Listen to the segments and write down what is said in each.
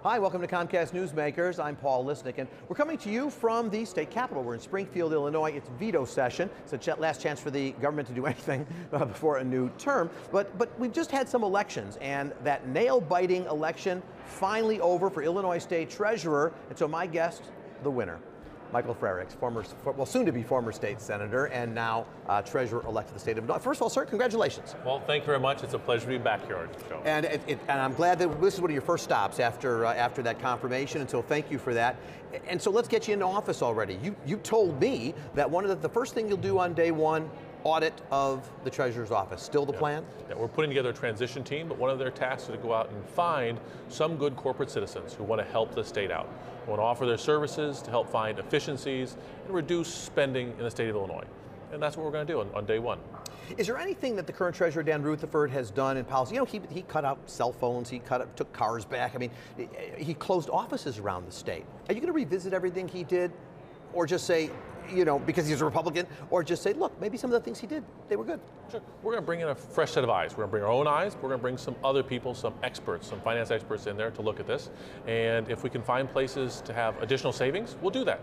Hi, welcome to Comcast Newsmakers. I'm Paul Lisnick, and we're coming to you from the state capitol. We're in Springfield, Illinois. It's veto session. It's a last chance for the government to do anything before a new term. But we've just had some elections, and that nail-biting election finally over for Illinois State Treasurer. And so my guest, the winner, Michaeal Frerichs, soon-to-be former state senator and now treasurer-elect of the state of Illinois. First of all, sir, congratulations. Well, thank you very much. It's a pleasure to be back here on the show. And I'm glad that this is one of your first stops after that confirmation, and so thank you for that. And so let's get you into office already. You told me that one of the first thing you'll do on day one, audit of the treasurer's office. Still the plan? Yeah, we're putting together a transition team, but one of their tasks is to go out and find some good corporate citizens who want to help the state out, who want to offer their services to help find efficiencies and reduce spending in the state of Illinois. And that's what we're going to do on day one. Is there anything that the current treasurer, Dan Rutherford, has done in policy? You know, he cut out cell phones, took cars back. I mean, he closed offices around the state. Are you going to revisit everything he did, or just say, you know, because he's a Republican, or just say, look, maybe some of the things he did, they were good? Sure. We're going to bring in a fresh set of eyes. We're going to bring our own eyes. We're going to bring some other people, some experts, some finance experts in there to look at this. And if we can find places to have additional savings, we'll do that.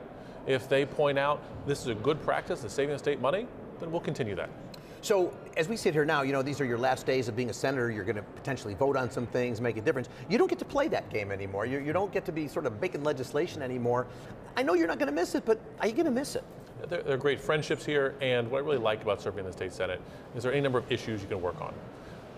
If they point out this is a good practice, that's saving the state money, then we'll continue that. So as we sit here now, you know, these are your last days of being a senator. You're going to potentially vote on some things, make a difference. You don't get to play that game anymore. You don't get to be sort of making legislation anymore. I know you're not going to miss it, but are you going to miss it? There are great friendships here, and what I really like about serving in the state Senate is there are any number of issues you can work on.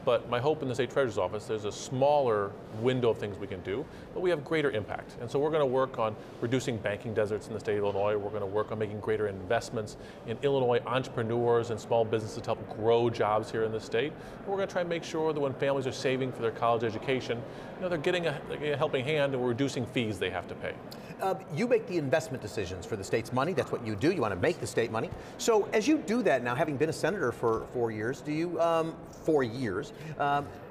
But my hope in the state treasurer's office, there's a smaller window of things we can do, but we have greater impact. And so we're going to work on reducing banking deserts in the state of Illinois. We're going to work on making greater investments in Illinois entrepreneurs and small businesses to help grow jobs here in the state. And we're going to try and make sure that when families are saving for their college education, you know, they're getting a helping hand, and we're reducing fees they have to pay. You make the investment decisions for the state's money. That's what you do. You want to make the state money. So as you do that now, having been a senator for 4 years, do you,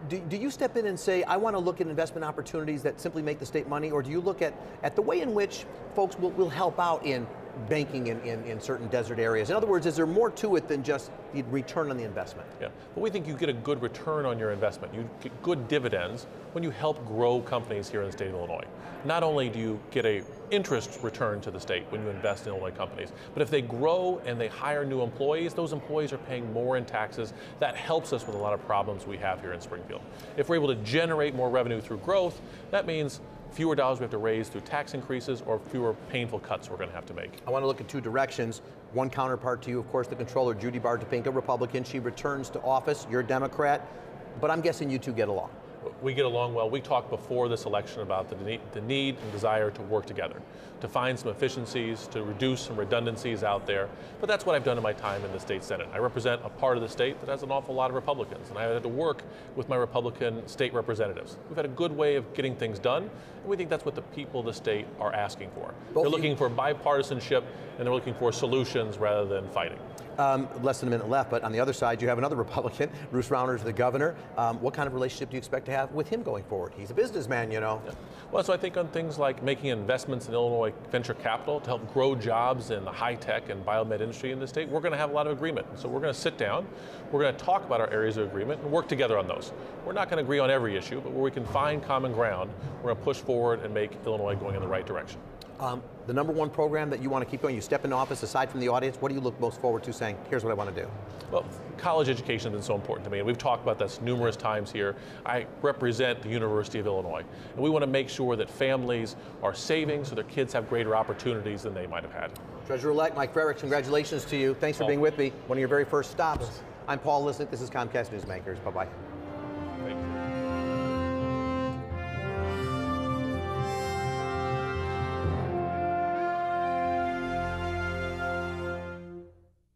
do you step in and say, I want to look at investment opportunities that simply make the state money, or do you look at the way in which folks will help out in banking in certain desert areas? In other words, is there more to it than just the return on the investment? Yeah, but we think you get a good return on your investment. You get good dividends when you help grow companies here in the state of Illinois. Not only do you get a interest return to the state when you invest in Illinois companies, but if they grow and they hire new employees, those employees are paying more in taxes. That helps us with a lot of problems we have here in Springfield. If we're able to generate more revenue through growth, that means fewer dollars we have to raise through tax increases or fewer painful cuts we're going to have to make. I want to look at two directions. One counterpart to you, of course, the controller, Judy Bar-Topinka, Republican. She returns to office. You're a Democrat, but I'm guessing you two get along. We get along well. We talked before this election about the need and desire to work together, to find some efficiencies, to reduce some redundancies out there. But that's what I've done in my time in the state Senate. I represent a part of the state that has an awful lot of Republicans, and I had to work with my Republican state representatives. We've had a good way of getting things done, and we think that's what the people of the state are asking for. They're looking for bipartisanship, and they're looking for solutions rather than fighting. Less than a minute left, but on the other side, you have another Republican, Bruce Rauner's the governor. What kind of relationship do you expect to have with him going forward? He's a businessman, you know. Yeah. Well, so I think on things like making investments in Illinois venture capital to help grow jobs in the high-tech and biomed industry in the state, we're going to have a lot of agreement. So we're going to sit down, we're going to talk about our areas of agreement and work together on those. We're not going to agree on every issue, but where we can find common ground, we're going to push forward and make Illinois going in the right direction. The number one program that you want to keep going, you step into office, aside from the audience, what do you look most forward to saying, here's what I want to do? Well, college education has been so important to me, and we've talked about this numerous times here. I represent the University of Illinois, and we want to make sure that families are saving so their kids have greater opportunities than they might have had. Treasurer-elect Mike Frerichs, congratulations to you. Thanks for being with me. One of your very first stops. I'm Paul Lisnick. This is Comcast Newsmakers. Bye-bye.